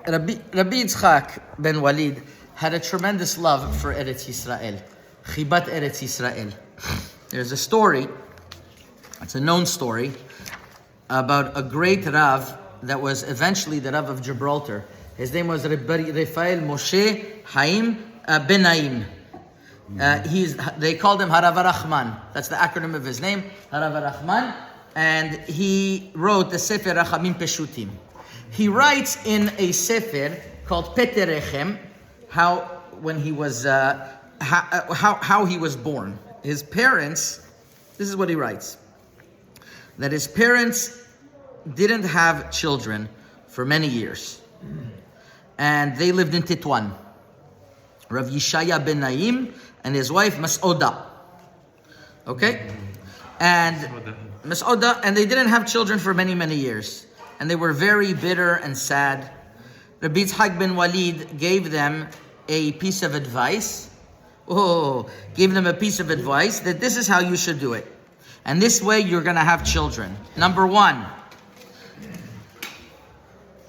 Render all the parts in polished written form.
Rabbi Yitzhak Benoualid had a tremendous love for Eretz Yisrael. Chibat Eretz Yisrael. There's a story, it's a known story, about a great Rav that was eventually the Rav of Gibraltar. His name was Rabbi Rafael Moshe Haim Ben Naim. They called him Harav Rahman. That's the acronym of his name, Harav Rahman. And he wrote the Sefer Rachamim Peshutim. He writes in a Sefer called Peterechem how he was born. His parents, this is what he writes, that his parents didn't have children for many years. And they lived in Titwan. Rav Yishaya ben Naim and his wife Mas'oda. Okay? And Mas'oda, and they didn't have children for many, many years. And they were very bitter and sad. Rabbi Yitzhak Benoualid gave them a piece of advice. Gave them a piece of advice that this is how you should do it. And this way you're going to have children. Number one,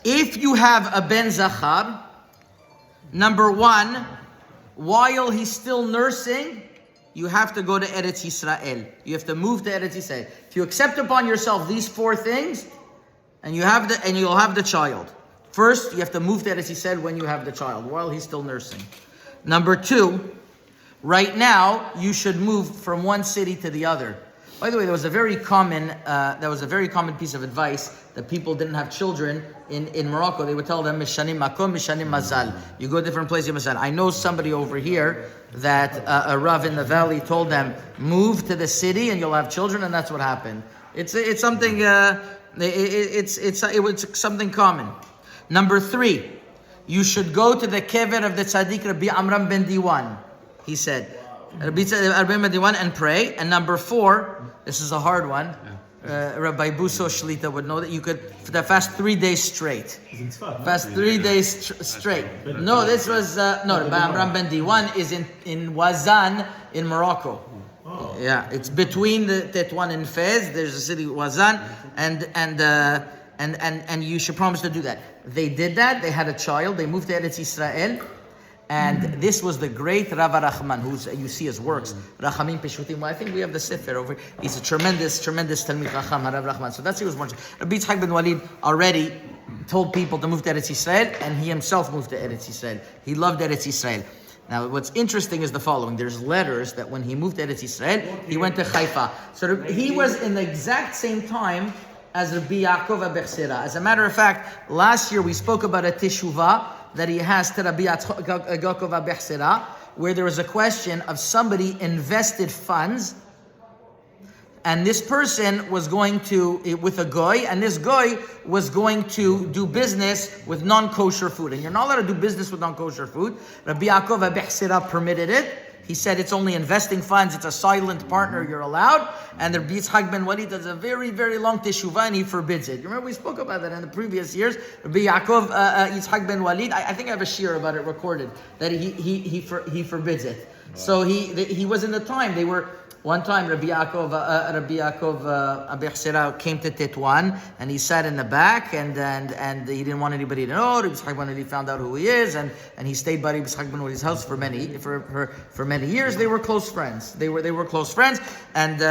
if you have a ben zachar, number one, while he's still nursing, you have to go to Eretz Yisrael. You have to move to Eretz Yisrael. If you accept upon yourself these four things, and you'll have the child. First, you have to move to Eretz Yisrael when you have the child, while he's still nursing. Number two, right now you should move from one city to the other. By the way, there was a very common piece of advice that people didn't have children in Morocco. They would tell them, Mishanim makom, mishanim mazal. You go to different places, mazal. I know somebody over here that a Rav in the valley told them, move to the city and you'll have children, and that's what happened. It was something common. Number three, you should go to the kever of the tzaddik Rabbi Amram ben Diwan. He said, Rabbi ben Diwan, and pray. And number four, this is a hard one. Rabbi Buso Shlita would know that you could fast 3 days straight. Fast 3 days straight. No, this was Rabbi Amram ben Diwan is in Wazan in Morocco. Yeah, it's between the Tetouan and Fez. There's a city Wazan, and you should promise to do that. They did that. They had a child. They moved to Eretz Yisrael. And this was the great Rav Rahman, you see his works, Rachamim Peshutim. Well, I think we have the Sefer over here. He's a tremendous Talmid Chacham, Rav Rahman. So that's what he was watching. Rabbi Yitzhak Benoualid already told people to move to Eretz Yisrael, and he himself moved to Eretz Yisrael. He loved Eretz Yisrael. Now, what's interesting is the following. There's letters that when he moved to Eretz Yisrael, he went to Haifa. So he was in the exact same time as Rabbi Yaakov Abechsera. As a matter of fact, last year we spoke about a teshuvah that he has to Rabbi Yaakov Abechsera, where there was a question of somebody invested funds, and this person was going to, with a goy, and this goy was going to do business with non-kosher food. And you're not allowed to do business with non-kosher food. Rabbi Yaakov Abechsera permitted it. He said it's only investing funds, it's a silent partner, you're allowed. And the Rabbi Yitzhak Benoualid does a very, very long teshuvah and he forbids it. You remember we spoke about that in the previous years? Rabbi Yaakov Yitzhak Benoualid, I think I have a shir about it recorded, that he forbids it. So he was in the time, they were, one time Rabbi Yaakov Abechsera came to Tetouan and he sat in the back and he didn't want anybody to know. Rabbi Yitzhak Benoualid found out who he is and he stayed by Rabbi Yitzhak Benoualid's house for many years. They were close friends. They were close friends and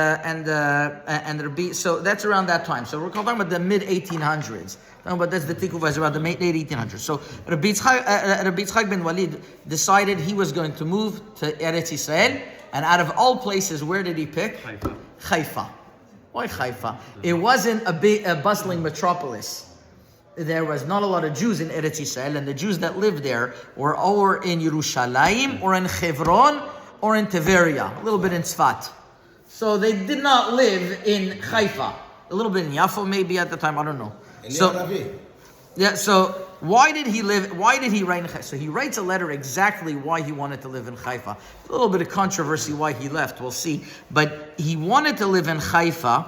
Rabbi. So that's around that time. So we're talking about the mid 1800s. But that's the tikkuv is around the late 1800s. So Rabbi Yitzhak Benoualid decided he was going to move to Eretz Yisrael. And out of all places, where did he pick? Haifa. Why Haifa? It wasn't a bustling metropolis. There was not a lot of Jews in Eretz Yisrael, and the Jews that lived there were or in Yerushalayim, or in Hebron, or in Tiberia, a little bit in Tzfat. So they did not live in Haifa. A little bit in Yafo maybe at the time, I don't know. So why did he write in Haifa? So he writes a letter exactly why he wanted to live in Haifa. A little bit of controversy why he left, we'll see. But he wanted to live in Haifa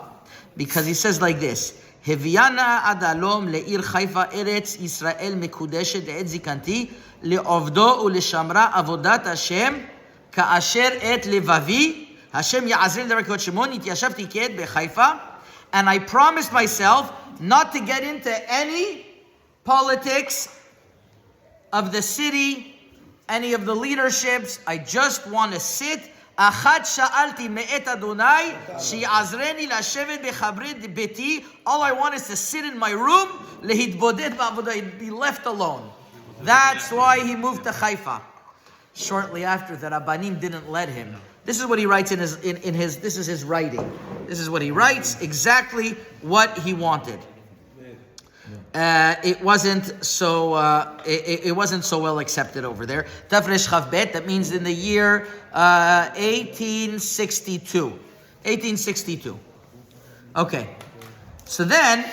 because he says like this, Heviana adalom le'ir Haifa Eretz Yisrael mekudeshet et zikanti le'ovdo u'leshamra avodat Hashem ka'asher et levavi Hashem ya'azril derakot shemon ityashavti k'et be'Haifa. And I promised myself not to get into any politics of the city, any of the leaderships. I just want to sit. Achat sha'alti me'et Adonai shi'azreni lashevet bechabri beti. All I want is to sit in my room, lehitboded ba'avodah, be left alone. That's why he moved to Haifa. Shortly after, the Rabbanim didn't let him. This is what he writes in his. This is his writing. This is what he writes. Exactly what he wanted. It wasn't so. It wasn't so well accepted over there. Tafresh Chavbet. That means in the year 1862. 1862. Okay. So then,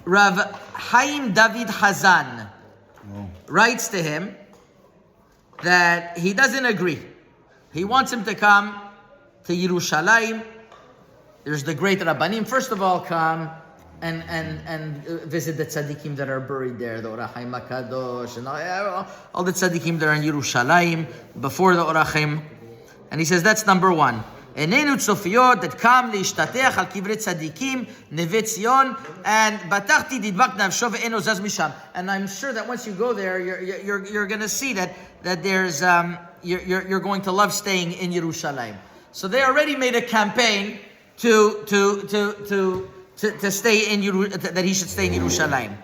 Rav Chaim David Hazan writes to him that he doesn't agree. He wants him to come to Yerushalayim. There's the great Rabbanim. First of all, come and visit the tzaddikim that are buried there, the Or HaChaim HaKadosh, and all the tzaddikim that are in Yerushalayim before the Or HaChaim. And he says that's number one. Enenu tzofiyot that come leishtateach al kivrei tzaddikim neve Tzion and batachti didbak nafsho ve'eno zaz misham. And I'm sure that once you go there, you're going to see that there's you're going to love staying in Yerushalayim. So they already made a campaign to stay in that he should stay in Yerushalayim.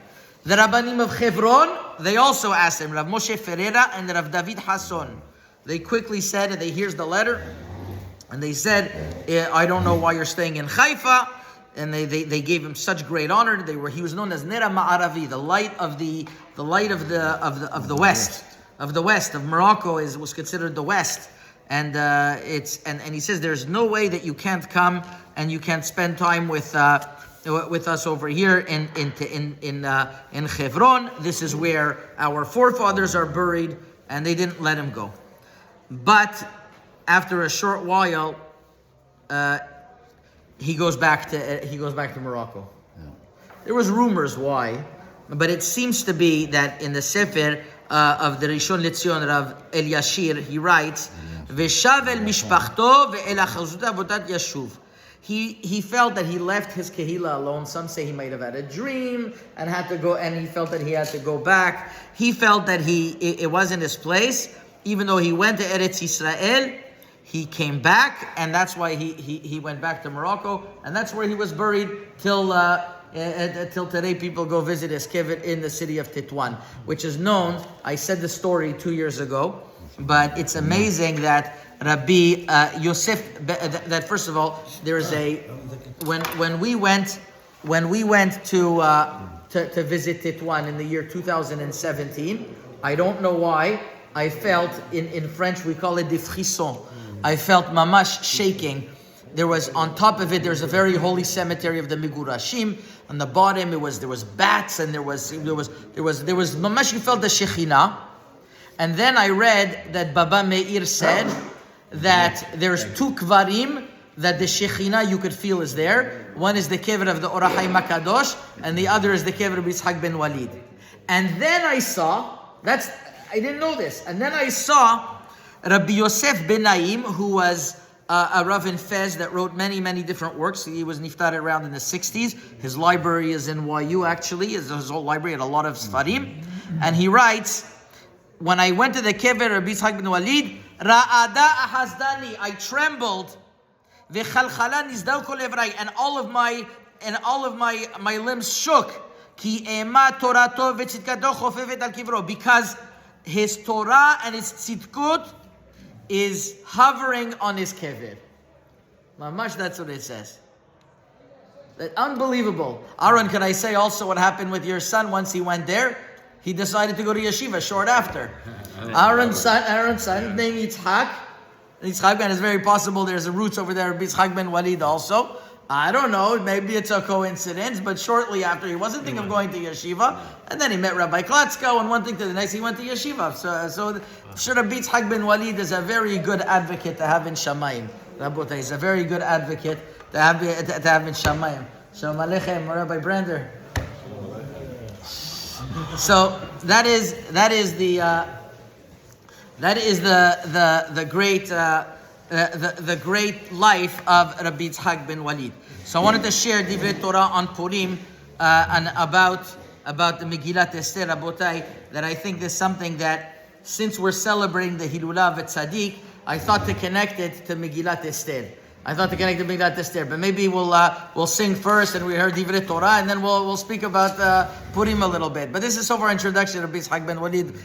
The Rabbanim of Hebron, they also asked him, Rav Moshe Ferreira and Rav David Hasson. They quickly said, and here's the letter, and they said, I don't know why you're staying in Haifa. And they gave him such great honor. He was known as Nera Ma'aravi, the light of the west. Of the west of Morocco was considered the west, and he says there's no way that you can't come and you can't spend time with us over here in Hebron. This is where our forefathers are buried, and they didn't let him go. But after a short while, he goes back to Morocco. Yeah. There was rumors why, but it seems to be that in the Sefer of the Rishon LeZion, Rav Eliashir, he writes, "Veshav el mishpachto ve'el achazut avodat yashuv." He felt that he left his kehila alone. Some say he might have had a dream and had to go, and he felt that he had to go back. He felt that it wasn't his place, even though he went to Eretz Yisrael. He came back, and that's why he went back to Morocco, and that's where he was buried till today. People go visit his kever in the city of Tetuan, which is known. I said the story 2 years ago, but it's amazing that Rabbi Yosef. That first of all, there's when we went to visit Tetuan in the year 2017. I don't know why. I felt in French we call it des frissons. I felt mamash shaking. There was on top of it. There's a very holy cemetery of the Migurashim. On the bottom, there was bats, and there was mamash. You felt the Shekhinah. And then I read that Baba Meir said that there's two kvarim that the Shekhinah you could feel is there. One is the kever of the Or HaChaim HaKadosh, and the other is the kever of Yitzhak Benoualid. And then I saw I didn't know this. And then I saw Rabbi Yosef Ben Naim, who was a Rav in Fez that wrote many, many different works. He was niftar around in the 60s. His library is in YU, actually. His whole library had a lot of Sfarim. And he writes, when I went to the kever Rabbi Yitzhak Benoualid, Ra'ada ahazdani, I trembled, v'chalchala nizdal kol evrai, and all of my limbs shook. Ki ema torato v'tzidkato chofevet al kivro, because his Torah and his tzidkut is hovering on his kever. Mamash, that's what it says. That unbelievable. Aaron, can I say also what happened with your son once he went there? He decided to go to yeshiva short after. Aaron's son named Yitzhak. Yitzhak, and it's very possible there's a roots over there of Yitzhak Ben Walid also. I don't know, maybe it's a coincidence, but shortly after, he wasn't thinking of going to yeshiva, and then he met Rabbi Klatzko, and one thing to the next, he went to yeshiva. So Rabbi Yitzhak Ben Walid is a very good advocate to have in Shamayim. Rabbotay is a very good advocate to have in Shamayim. Shalom Aleichem, Rabbi Brander. So that is the great life of Rabbi Yitzhak Ben Walid. So I wanted to share Divrei Torah on Purim and about about the Megillat Esther, Rabotai, that I think there's something that, since we're celebrating the Hilulah of Tzaddik, I thought to connect it to Megillat Esther. But maybe we'll sing first, and we heard Divrei Torah, and then we'll speak about Purim a little bit. But this is so far introduction to Rabbi Yitzhak Benoualid.